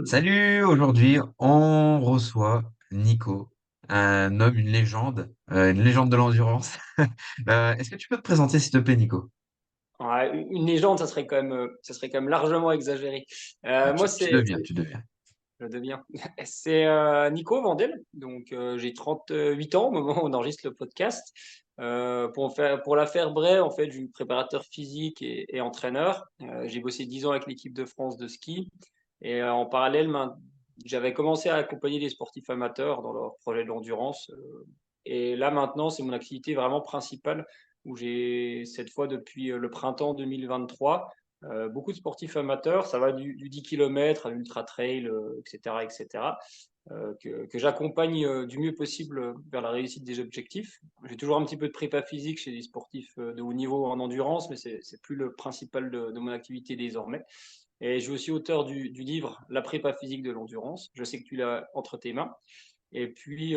Salut, aujourd'hui on reçoit Nico, un homme, une légende de l'endurance. Est-ce que tu peux te présenter s'il te plaît, Nico? Ouais, une légende, ça serait quand même largement exagéré. Ah, Moi, tu deviens, tu deviens. je deviens. C'est Nico Vandel. Donc, j'ai 38 ans au moment où on enregistre le podcast. Pour la faire brève, en fait, je suis préparateur physique et entraîneur. J'ai bossé 10 ans avec l'équipe de France de ski. Et en parallèle, j'avais commencé à accompagner des sportifs amateurs dans leur projet de l'endurance. Et là, maintenant, c'est mon activité vraiment principale où j'ai cette fois depuis le printemps 2023 beaucoup de sportifs amateurs. Ça va du 10 km à l'ultra trail, etc., etc., que j'accompagne du mieux possible vers la réussite des objectifs. J'ai toujours un petit peu de prépa physique chez des sportifs de haut niveau en endurance, mais c'est plus le principal de mon activité désormais. Et je suis aussi auteur du livre La prépa physique de l'endurance. Je sais que tu l'as entre tes mains. Et puis,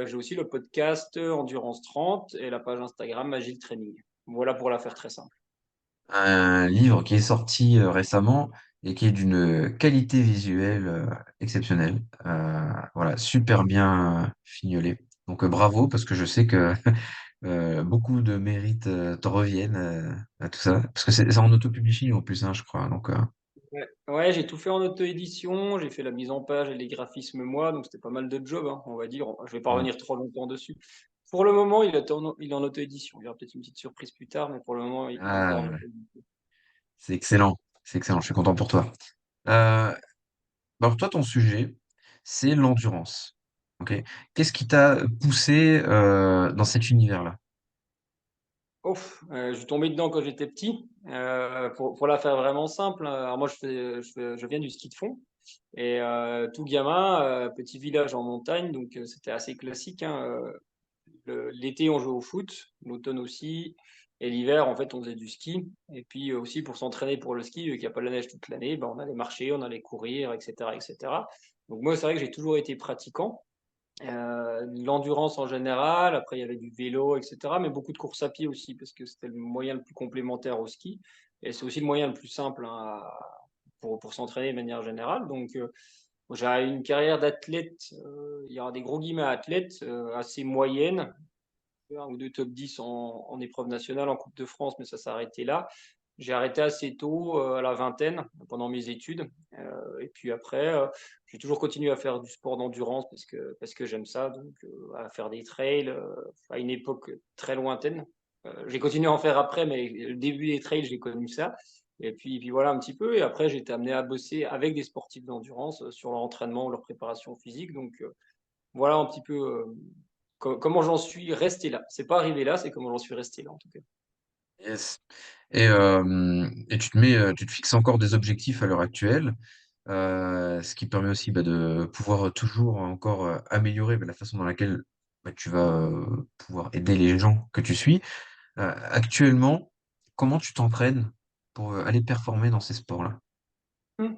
j'ai aussi le podcast Endurance 30 et la page Instagram Agile Training. Voilà pour la faire très simple. Un livre qui est sorti récemment et qui est d'une qualité visuelle exceptionnelle. Voilà, super bien fignolé. Donc bravo, parce que je sais que beaucoup de mérites te reviennent à tout ça. Parce que c'est en autopublishing en plus, hein, je crois. Donc, Ouais, ouais, j'ai tout fait en auto-édition, j'ai fait la mise en page et les graphismes moi, donc c'était pas mal de job, hein, on va dire. Je vais pas bon. revenir trop longtemps dessus. Pour le moment, il est en auto-édition. Il y aura peut-être une petite surprise plus tard, mais pour le moment, il est encore en Ah, auto-édition. c'est excellent. C'est excellent. Je suis content pour toi. Euh, alors toi, ton sujet, c'est l'endurance. Ok. Qu'est-ce qui t'a poussé dans cet univers-là? Ouf, je suis tombé dedans quand j'étais petit. Pour la faire vraiment simple, alors moi je viens du ski de fond et tout gamin, petit village en montagne, donc c'était assez classique, hein, l'été on jouait au foot, l'automne aussi, et l'hiver en fait on faisait du ski. Et puis aussi pour s'entraîner pour le ski, vu qu'il n'y a pas de la neige toute l'année, ben, on allait marcher, on allait courir, etc., etc. Donc moi c'est vrai que j'ai toujours été pratiquant. L'endurance en général, après il y avait du vélo, etc., mais beaucoup de course à pied aussi, parce que c'était le moyen le plus complémentaire au ski, et c'est aussi le moyen le plus simple, hein, pour s'entraîner de manière générale. Donc j'ai une carrière d'athlète, il y aura des gros guillemets athlète, assez moyenne, un ou deux top 10 en épreuve nationale, en Coupe de France, mais ça s'est arrêté là. J'ai arrêté assez tôt, à la vingtaine, pendant mes études. Et puis après, j'ai toujours continué à faire du sport d'endurance parce que j'aime ça, donc à faire des trails à une époque très lointaine. J'ai continué à en faire après, mais le début des trails, j'ai connu ça. Et puis voilà un petit peu. Et après, j'ai été amené à bosser avec des sportifs d'endurance sur leur entraînement ou leur préparation physique. Donc voilà un petit peu comment j'en suis resté là. C'est pas arrivé là, c'est comment j'en suis resté là en tout cas. Yes. Et tu te fixes encore des objectifs à l'heure actuelle, ce qui permet aussi bah, de pouvoir toujours encore améliorer bah, la façon dans laquelle bah, tu vas pouvoir aider les gens que tu suis. Actuellement, comment tu t'entraînes pour aller performer dans ces sports-là? Mmh.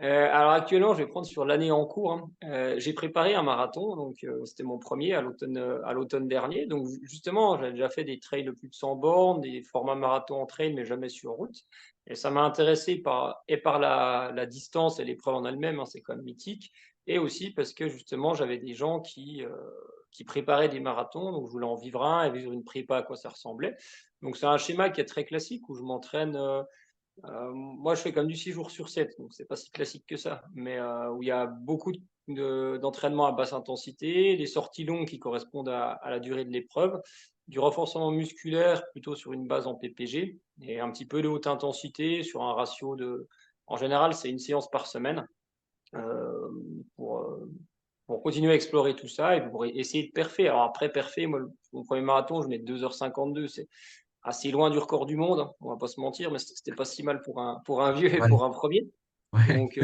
Alors actuellement, je vais prendre sur l'année en cours, hein. J'ai préparé un marathon, donc c'était mon premier à l'automne dernier. Donc justement, j'avais déjà fait des trails de plus de 100 bornes, des formats marathon en trail, mais jamais sur route. Et ça m'a intéressé par la distance et l'épreuve en elle-même, hein, c'est quand même mythique, et aussi parce que justement, j'avais des gens qui préparaient des marathons, donc je voulais en vivre un et vivre une prépa à quoi ça ressemblait. Donc c'est un schéma qui est très classique où je m'entraîne, moi, je fais comme du 6 jours sur 7, donc c'est pas si classique que ça, mais où il y a beaucoup d'entraînement à basse intensité, des sorties longues qui correspondent à la durée de l'épreuve, du renforcement musculaire plutôt sur une base en PPG, et un petit peu de haute intensité sur un ratio de. En général, c'est une séance par semaine euh, pour, euh, pour continuer à explorer tout ça et pour essayer de perfer. Alors après, perfer, moi, mon premier marathon, je mets 2h52, c'est assez loin du record du monde, hein, on va pas se mentir, mais c'était pas si mal pour un vieux et Ouais, pour un premier. ouais. Donc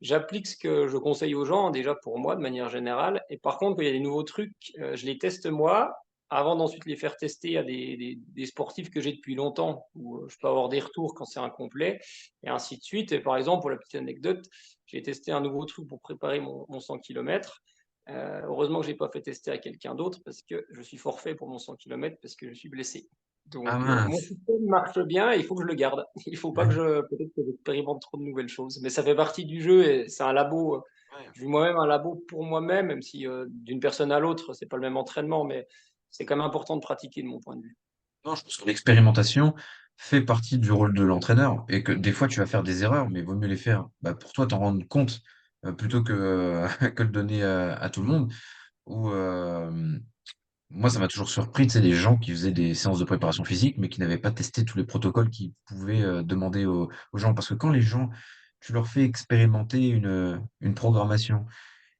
j'applique ce que je conseille aux gens, déjà pour moi de manière générale. Et par contre, quand il y a des nouveaux trucs, je les teste moi avant d'ensuite les faire tester à des sportifs que j'ai depuis longtemps, où je peux avoir des retours quand c'est incomplet, et ainsi de suite. Et par exemple, pour la petite anecdote, j'ai testé un nouveau truc pour préparer mon 100 km. Heureusement que je n'ai pas fait tester à quelqu'un d'autre parce que je suis forfait pour mon 100 km parce que je suis blessé. Ah Donc, mon mince. système marche bien et il faut que je le garde. Il faut pas Ouais. que peut-être que j'expérimente trop de nouvelles choses. Mais ça fait partie du jeu et c'est un labo. Ouais. Je vis moi-même un labo pour moi-même, même si d'une personne à l'autre, c'est pas le même entraînement, mais c'est quand même important de pratiquer de mon point de vue. Non, je pense que l'expérimentation fait partie du rôle de l'entraîneur et que des fois tu vas faire des erreurs, mais il vaut mieux les faire bah, pour toi t'en rendre compte plutôt que, que le donner à tout le monde. Ou moi, ça m'a toujours surpris, tu sais, des gens qui faisaient des séances de préparation physique, mais qui n'avaient pas testé tous les protocoles qu'ils pouvaient demander aux gens. Parce que quand les gens, tu leur fais expérimenter une programmation,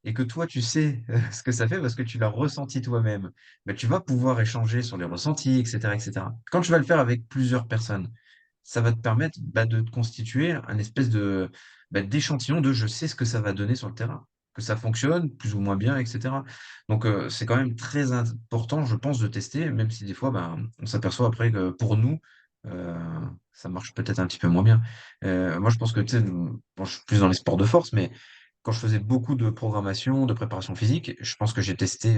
et que toi, tu sais ce que ça fait parce que tu l'as ressenti toi-même, ben, tu vas pouvoir échanger sur les ressentis, etc., etc. Quand tu vas le faire avec plusieurs personnes, ça va te permettre bah, de te constituer un espèce de bah, d'échantillon de je sais ce que ça va donner sur le terrain, que ça fonctionne plus ou moins bien, etc. Donc c'est quand même très important, je pense, de tester, même si des fois, ben, on s'aperçoit après que pour nous, euh, ça marche peut-être un petit peu moins bien. Moi, je pense que tu sais, bon, je suis plus dans les sports de force, mais quand je faisais beaucoup de programmation, de préparation physique, je pense que j'ai testé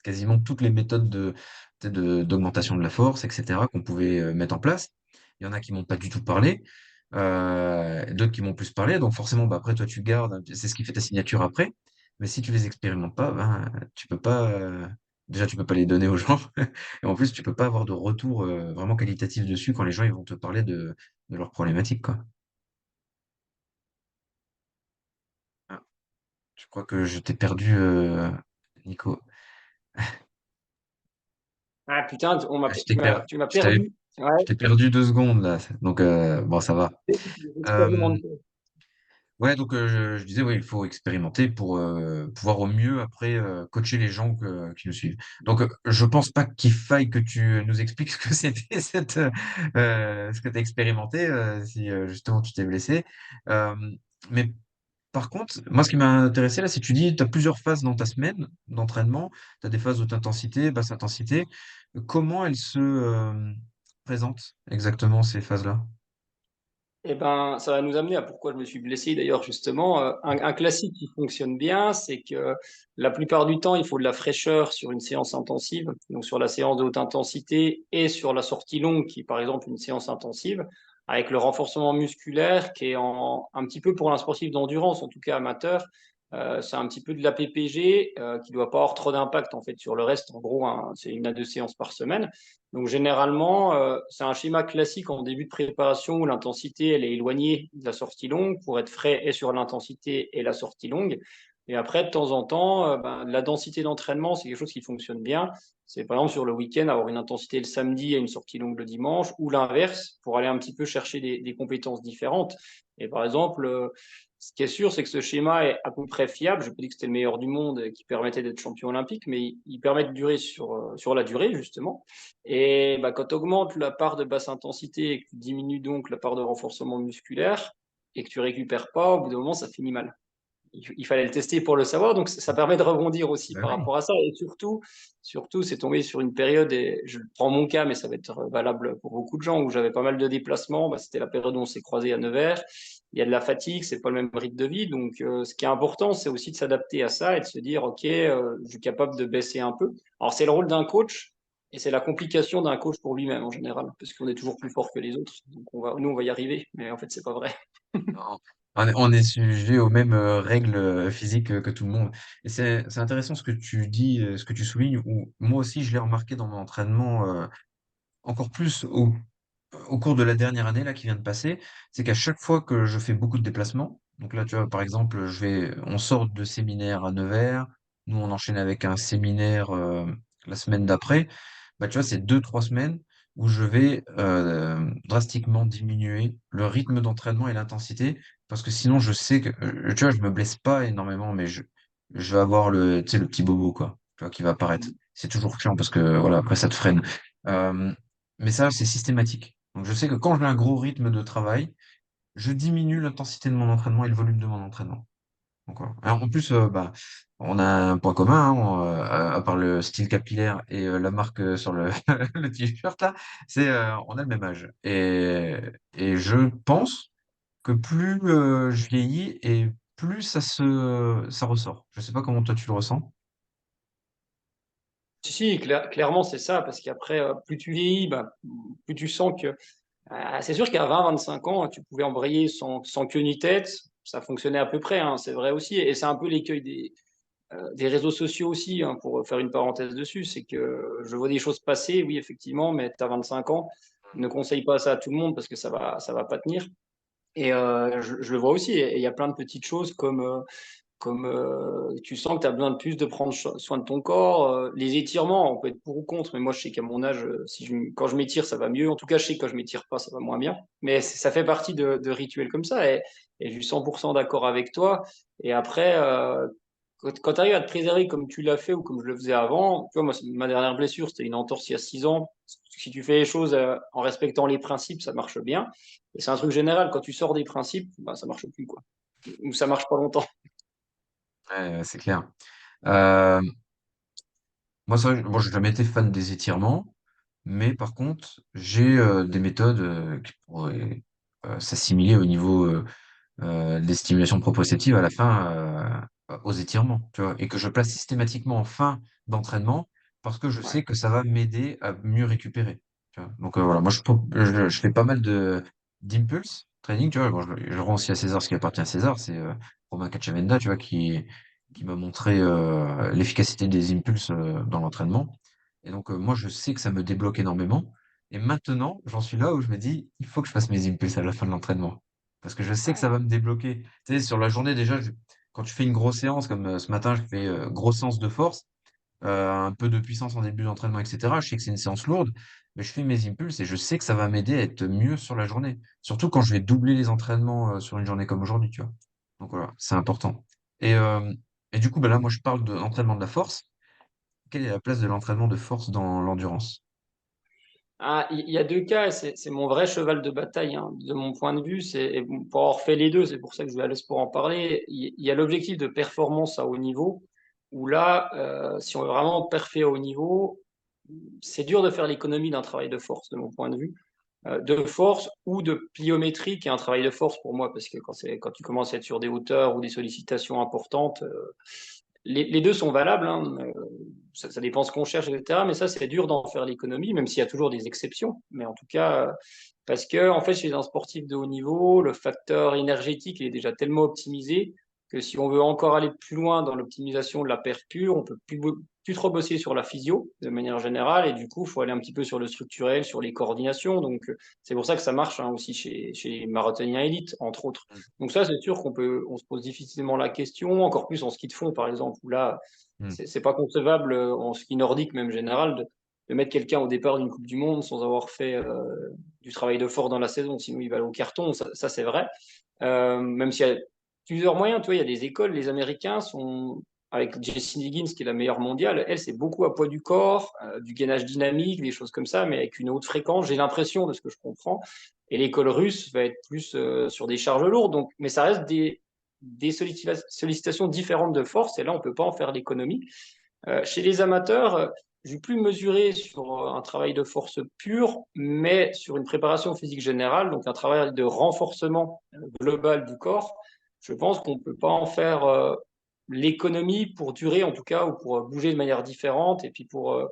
quasiment toutes les méthodes tu sais, d'augmentation de la force, etc., qu'on pouvait mettre en place. Il y en a qui m'ont pas du tout parlé, d'autres qui m'ont plus parlé. Donc forcément, bah, après, toi, tu gardes, c'est ce qui fait ta signature après. Mais si tu les expérimentes pas, ben, tu peux pas, déjà, tu peux pas les donner aux gens. Et en plus, tu peux pas avoir de retour vraiment qualitatif dessus quand les gens ils vont te parler de leurs problématiques, quoi. Ah, je crois que je t'ai perdu, Nico. Ah putain, Ah, tu m'as je t'avais, perdu. Ouais, je t'ai perdu 2 secondes là. Donc bon, ça va. Euh, expérimenté. ouais, donc je disais, oui, il faut expérimenter pour pouvoir au mieux après coacher les gens qui nous suivent. Donc je pense pas qu'il faille que tu nous expliques ce que c'était ce que tu as expérimenté si justement tu t'es blessé. Euh, mais par contre, moi, ce qui m'a intéressé là, c'est que tu dis, tu as plusieurs phases dans ta semaine d'entraînement. Tu as des phases haute intensité, basse intensité. Comment elles se présentent exactement ces phases-là? Eh ben, ça va nous amener à pourquoi je me suis blessé d'ailleurs justement. Un classique qui fonctionne bien, c'est que la plupart du temps, il faut de la fraîcheur sur une séance intensive, donc sur la séance de haute intensité et sur la sortie longue, qui est par exemple une séance intensive, avec le renforcement musculaire qui est un petit peu pour un sportif d'endurance, en tout cas amateur. C'est un petit peu de la PPG qui ne doit pas avoir trop d'impact en fait sur le reste. En gros, c'est 1 à 2 séances par semaine. Donc généralement, c'est un schéma classique en début de préparation où l'intensité elle est éloignée de la sortie longue pour être frais et sur l'intensité et la sortie longue. Et après, de temps en temps, la densité d'entraînement, c'est quelque chose qui fonctionne bien. C'est par exemple sur le week-end, avoir une intensité le samedi et une sortie longue le dimanche, ou l'inverse, pour aller un petit peu chercher des compétences différentes. Et par exemple, ce qui est sûr, c'est que ce schéma est à peu près fiable. Je peux dire que c'était le meilleur du monde et qui permettait d'être champion olympique, mais il permet de durer sur la durée, justement. Et quand tu augmentes la part de basse intensité et que tu diminues donc la part de renforcement musculaire et que tu récupères pas, au bout d'un moment, ça finit mal. Il fallait le tester pour le savoir, donc ça permet de rebondir aussi Bah par oui. rapport à ça. Et surtout, c'est tombé sur une période, et je prends mon cas, mais ça va être valable pour beaucoup de gens, où j'avais pas mal de déplacements. C'était la période où on s'est croisé à Nevers. Il y a de la fatigue, c'est pas le même rythme de vie. Donc, ce qui est important, c'est aussi de s'adapter à ça et de se dire, OK, je suis capable de baisser un peu. Alors, c'est le rôle d'un coach. Et c'est la complication d'un coach pour lui-même en général, parce qu'on est toujours plus fort que les autres. Donc nous, on va y arriver, mais en fait, c'est pas vrai. Non. On est sujet aux mêmes règles physiques que tout le monde. Et c'est intéressant ce que tu dis, ce que tu soulignes, où moi aussi je l'ai remarqué dans mon entraînement, encore plus au cours de la dernière année là qui vient de passer, c'est qu'à chaque fois que je fais beaucoup de déplacements, donc là tu vois par exemple, on sort de séminaire à Nevers, nous on enchaîne avec un séminaire la semaine d'après, bah tu vois c'est 2, 3 semaines où je vais drastiquement diminuer le rythme d'entraînement et l'intensité parce que sinon je sais que tu vois je me blesse pas énormément mais je vais avoir le tu sais le petit bobo quoi, tu vois qui va apparaître. C'est toujours chiant parce que voilà après ça te freine. Euh, mais ça, c'est systématique. Donc, je sais que quand j'ai un gros rythme de travail, je diminue l'intensité de mon entraînement et le volume de mon entraînement. Donc, voilà. Alors, en plus, bah, on a un point commun, hein, à part le style capillaire et la marque sur le, le t-shirt, là, c'est on a le même âge. Et je pense que plus je vieillis et plus ça ressort. Je sais pas comment toi tu le ressens. Si, clairement, c'est ça, parce qu'après, plus tu vieillis, bah, plus tu sens que. C'est sûr qu'à 20-25 ans, tu pouvais embrayer sans queue ni tête. Ça fonctionnait à peu près, hein, c'est vrai aussi. Et c'est un peu l'écueil des réseaux sociaux aussi, hein, pour faire une parenthèse dessus. C'est que je vois des choses passer, oui, effectivement, mais tu as 25 ans. Ne conseille pas ça à tout le monde parce que ça va pas tenir. Et je le vois aussi. Et il y a plein de petites choses comme tu sens que tu as besoin de plus de prendre soin de ton corps. Les étirements, on peut être pour ou contre, mais moi je sais qu'à mon âge, quand je m'étire, ça va mieux. En tout cas, je sais que quand je m'étire pas, ça va moins bien. Mais ça fait partie de rituels comme ça et je suis 100% d'accord avec toi. Et après, quand tu arrives à te préserver comme tu l'as fait ou comme je le faisais avant, tu vois, moi, ma dernière blessure, c'était une entorse il y a 6 ans. Si tu fais les choses en respectant les principes, ça marche bien. Et c'est un truc général, quand tu sors des principes, bah, ça marche plus, quoi. Ou ça marche pas longtemps. Ouais, c'est clair. Euh, Moi, c'est vrai, bon, j'ai jamais été fan des étirements, mais par contre, j'ai des méthodes qui pourraient s'assimiler au niveau des stimulations proprioceptives à la fin aux étirements, tu vois, et que je place systématiquement en fin d'entraînement parce que je sais Ouais. que ça va m'aider à mieux récupérer. Tu vois. Donc voilà, moi je fais pas mal de d'impulse training, tu vois. Bon, je rends aussi à César ce qui appartient à César, c'est Romain Cacciavenda, tu vois, qui m'a montré l'efficacité des impulses dans l'entraînement. Et donc moi je sais que ça me débloque énormément. Et maintenant, j'en suis là où je me dis, il faut que je fasse mes impulses à la fin de l'entraînement. Parce que je sais que ça Ouais. va me débloquer. Tu sais, sur la journée, déjà, quand tu fais une grosse séance, comme ce matin, je fais grosse séance de force, un peu de puissance en début d'entraînement, etc. Je sais que c'est une séance lourde, mais je fais mes impulses et je sais que ça va m'aider à être mieux sur la journée. Surtout quand je vais doubler les entraînements sur une journée comme aujourd'hui, tu vois. Donc voilà, c'est important. Et, euh, et du coup, ben là, moi, je parle de l'entraînement de la force. Quelle est la place de l'entraînement de force dans l'endurance? Ah, il y a deux cas, et c'est mon vrai cheval de bataille, hein, de mon point de vue. Et bon, pour avoir fait les deux, c'est pour ça que je vais aller pour en parler. Il y a l'objectif de performance à haut niveau, où là, si on veut vraiment perfer à haut niveau, c'est dur de faire l'économie d'un travail de force, de mon point de vue. De force ou de pliométrie, qui est un travail de force pour moi, parce que quand tu commences à être sur des hauteurs ou des sollicitations importantes, les deux sont valables, hein, ça dépend ce qu'on cherche, etc. Mais ça, c'est dur d'en faire l'économie, même s'il y a toujours des exceptions. Mais en tout cas, parce que en fait, chez un sportif de haut niveau, le facteur énergétique est déjà tellement optimisé que si on veut encore aller plus loin dans l'optimisation de la perf pure, on peut plus trop bosser sur la physio de manière générale, et du coup, il faut aller un petit peu sur le structurel, sur les coordinations. Donc, c'est pour ça que ça marche, hein, aussi chez les marathoniens élites, entre autres. Mm. Donc ça, c'est sûr on se pose difficilement la question, encore plus en ski de fond, par exemple, où là, Mm. c'est pas concevable, en ski nordique même général, de mettre quelqu'un au départ d'une Coupe du Monde sans avoir fait du travail de fort dans la saison, sinon il va aller au carton, ça c'est vrai. Même s'il y a plusieurs moyens, tu vois, il y a des écoles, les Américains sont, avec Jessie Higgins qui est la meilleure mondiale, elle c'est beaucoup à poids du corps, du gainage dynamique, des choses comme ça, mais avec une haute fréquence, j'ai l'impression de ce que je comprends. Et l'école russe va être plus sur des charges lourdes, donc, mais ça reste des sollicitations différentes de force, et là on ne peut pas en faire l'économie. Chez les amateurs, je vais plus mesurer sur un travail de force pure, mais sur une préparation physique générale, donc un travail de renforcement global du corps. Je pense qu'on ne peut pas en faire l'économie pour durer, en tout cas, ou pour bouger de manière différente, et puis pour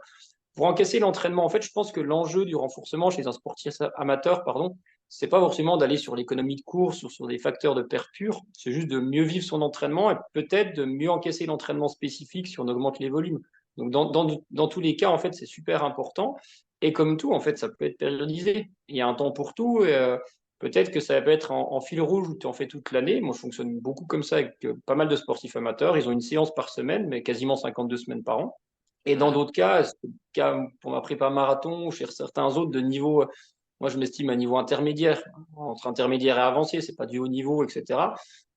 encaisser l'entraînement. En fait, je pense que l'enjeu du renforcement chez un sportif amateur, pardon, c'est pas forcément d'aller sur l'économie de course ou sur des facteurs de pair pur, c'est juste de mieux vivre son entraînement et peut-être de mieux encaisser l'entraînement spécifique si on augmente les volumes. Donc, dans tous les cas, en fait, c'est super important. Et comme tout, en fait, ça peut être périodisé. Il y a un temps pour tout. Et, peut-être que ça peut être en fil rouge où tu en fais toute l'année. Moi, je fonctionne beaucoup comme ça avec pas mal de sportifs amateurs. Ils ont une séance par semaine, mais quasiment 52 semaines par an. Et dans Mm. d'autres cas, c'est le cas pour ma prépa marathon, chez certains autres de niveau, moi je m'estime à niveau intermédiaire, entre intermédiaire et avancé, c'est pas du haut niveau, etc.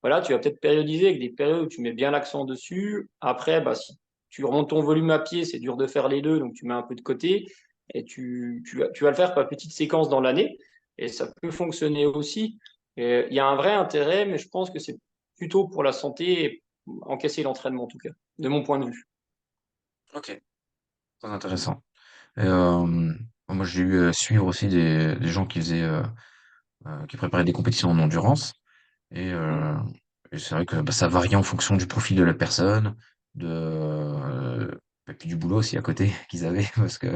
Voilà, tu vas peut-être périodiser avec des périodes où tu mets bien l'accent dessus. Après, bah, si tu remontes ton volume à pied, c'est dur de faire les deux, donc tu mets un peu de côté et tu vas le faire par petites séquences dans l'année et ça peut fonctionner aussi. Il y a un vrai intérêt, mais je pense que c'est plutôt pour la santé et encaisser l'entraînement en tout cas, de mon point de vue. Ok, très intéressant. Et, moi, j'ai eu à suivre aussi des gens qui qui préparaient des compétitions en endurance. Et, Mm. et c'est vrai que bah, ça varie en fonction du profil de la personne, Et puis du boulot aussi à côté qu'ils avaient, parce que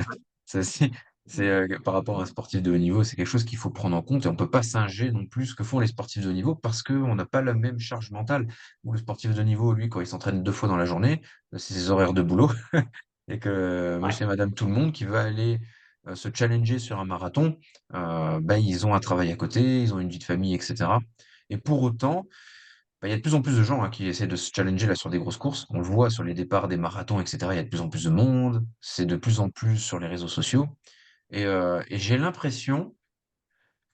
ça aussi, c'est par rapport à un sportif de haut niveau, c'est quelque chose qu'il faut prendre en compte et on peut pas singer non plus ce que font les sportifs de haut niveau parce qu'on n'a pas la même charge mentale. Où le sportif de haut niveau, lui, quand il s'entraîne 2 fois dans la journée, c'est ses horaires de boulot et que monsieur et madame tout le monde qui va aller se challenger sur un marathon, bah, ils ont un travail à côté, ils ont une vie de famille, etc. Et pour autant, bah, il y a de plus en plus de gens qui essaient de se challenger là sur des grosses courses. On le voit sur les départs des marathons, etc. Il y a de plus en plus de monde. C'est de plus en plus sur les réseaux sociaux. Et j'ai l'impression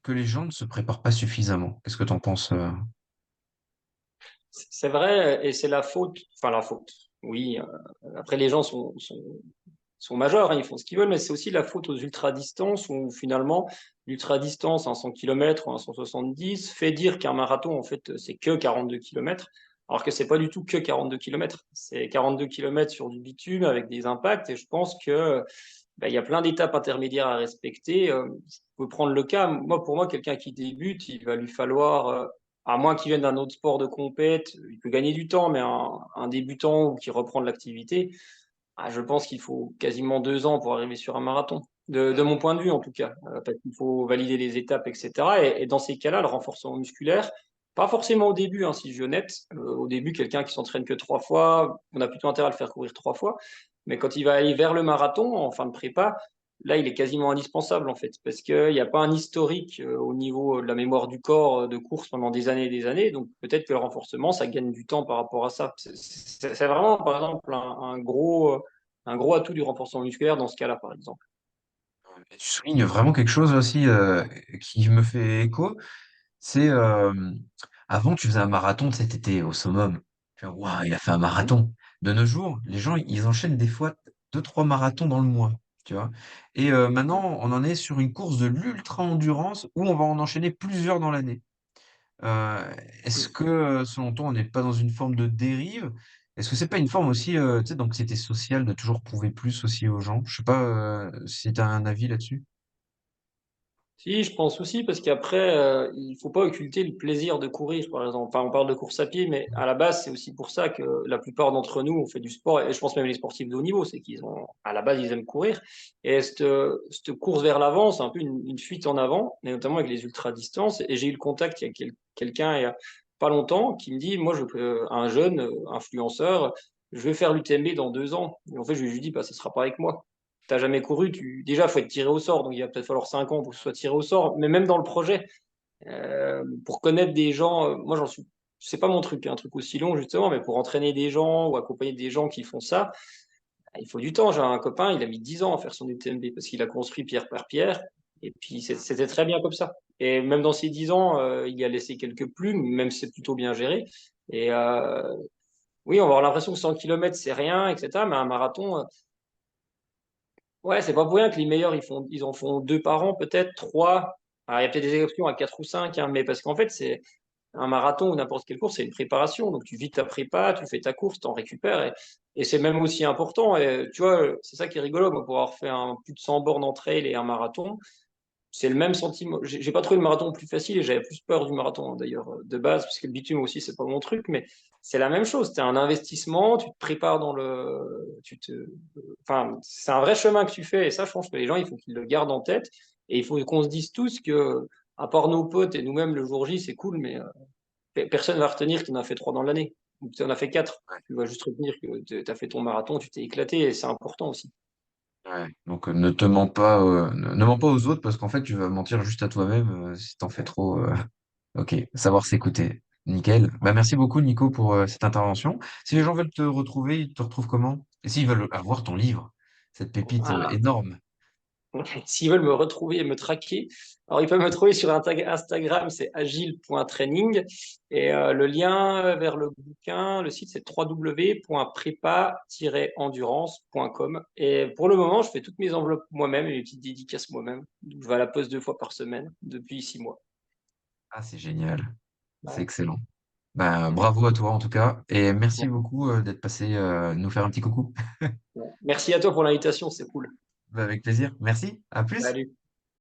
que les gens ne se préparent pas suffisamment. Qu'est-ce que tu en penses? C'est vrai, et c'est la faute, enfin la faute. Oui, après les gens sont majeurs, hein, ils font ce qu'ils veulent, mais c'est aussi la faute aux ultra-distances où finalement, l'ultra-distance, un 100 km ou un 170, fait dire qu'un marathon, en fait, c'est que 42 km, alors que c'est pas du tout que 42 km. C'est 42 km sur du bitume avec des impacts, et je pense que il y a plein d'étapes intermédiaires à respecter. Je peux prendre le cas, moi, pour moi, quelqu'un qui débute, il va lui falloir, à moins qu'il vienne d'un autre sport de compète, il peut gagner du temps, mais un débutant ou qui reprend de l'activité, je pense qu'il faut quasiment 2 ans pour arriver sur un marathon. De mon point de vue, en tout cas, parce qu'il faut valider les étapes, etc. Et dans ces cas-là, le renforcement musculaire, pas forcément au début, hein, si je suis honnête. Au début, quelqu'un qui s'entraîne que 3 fois, on a plutôt intérêt à le faire courir 3 fois. Mais quand il va aller vers le marathon, en fin de prépa, là, il est quasiment indispensable, en fait, parce qu'il n'y a pas un historique au niveau de la mémoire du corps de course pendant des années et des années. Donc, peut-être que le renforcement, ça gagne du temps par rapport à ça. C'est vraiment, par exemple, un gros atout du renforcement musculaire dans ce cas-là, par exemple. Et tu soulignes vraiment quelque chose aussi qui me fait écho. C'est avant, tu faisais un marathon, tu sais, t'étais au summum. Tu vois, waouh, il a fait un marathon. De nos jours, les gens, ils enchaînent des fois 2, 3 marathons dans le mois. Tu vois. Et maintenant, on en est sur une course de l'ultra-endurance où on va en enchaîner plusieurs dans l'année. Euh, Est-ce que, selon toi, on n'est pas dans une forme de dérive? Est-ce que c'est pas une forme aussi, tu sais, d'anxiété sociale de toujours prouver plus aussi aux gens? Je sais pas si tu as un avis là-dessus. Si, je pense aussi, parce qu'après, il faut pas occulter le plaisir de courir, par exemple. Enfin, on parle de course à pied, mais à la base, c'est aussi pour ça que la plupart d'entre nous, on fait du sport, et je pense même les sportifs de haut niveau, c'est qu'ils ont, à la base, ils aiment courir. Et cette course vers l'avant, c'est un peu une fuite en avant, et notamment avec les ultra-distances. Et j'ai eu le contact, il y a quelqu'un, il y a pas longtemps, qui me dit, moi, un jeune influenceur, je vais faire l'UTMB dans 2 ans. Et en fait, je lui ai dit, bah, ça sera pas avec moi. T'as jamais couru, déjà, faut être tiré au sort. Donc, il va peut-être falloir 5 ans pour que ce soit tiré au sort. Mais même dans le projet, pour connaître des gens, moi, c'est pas mon truc, un truc aussi long, justement, mais pour entraîner des gens ou accompagner des gens qui font ça, il faut du temps. J'ai un copain, il a mis 10 ans à faire son UTMB parce qu'il a construit pierre par pierre. Et puis, c'était très bien comme ça. Et même dans ces 10 ans, il a laissé quelques plumes, même si c'est plutôt bien géré. Et oui, on va avoir l'impression que 100 km, c'est rien, etc. Mais un marathon, ouais, c'est pas pour rien que les meilleurs, ils en font 2 par an, peut-être, trois. Alors, il y a peut-être des exceptions à 4 ou 5, hein, mais parce qu'en fait, c'est un marathon ou n'importe quelle course, c'est une préparation. Donc, tu vis ta prépa, tu fais ta course, tu en récupères. Et c'est même aussi important. Et, tu vois, c'est ça qui est rigolo, moi, pour avoir fait plus de 100 bornes en trail et un marathon c'est le même sentiment. J'ai pas trouvé le marathon le plus facile et j'avais plus peur du marathon d'ailleurs de base, parce que le bitume aussi, c'est pas mon truc, mais c'est la même chose. C'est un investissement, tu te prépares enfin, c'est un vrai chemin que tu fais et ça, je pense que les gens, il faut qu'ils le gardent en tête et il faut qu'on se dise tous que, à part nos potes et nous-mêmes le jour J, c'est cool, mais personne va retenir qu'il en a fait 3 dans l'année ou que tu en as fait 4. Ouais. Tu vas juste retenir que tu as fait ton marathon, tu t'es éclaté et c'est important aussi. Ouais. Donc ne te mens pas, ne mens pas aux autres parce qu'en fait tu vas mentir juste à toi-même si t'en fais trop. Ok, savoir s'écouter. Nickel. Bah merci beaucoup Nico pour cette intervention. Si les gens veulent te retrouver, ils te retrouvent comment? Et s'ils veulent avoir ton livre, cette pépite Voilà. énorme. S'ils veulent me retrouver et me traquer, alors ils peuvent me trouver sur Instagram, c'est agile.training. Et le lien vers le bouquin, le site, c'est www.prépa-endurance.com. Et pour le moment, je fais toutes mes enveloppes moi-même et mes petites dédicaces moi-même. Je vais à la poste 2 fois par semaine depuis 6 mois. Ah c'est génial, c'est Ouais. excellent. Bah, bravo à toi en tout cas et merci beaucoup d'être passé nous faire un petit coucou. Merci à toi pour l'invitation, c'est cool. Bah, avec plaisir. Merci. À plus. Salut.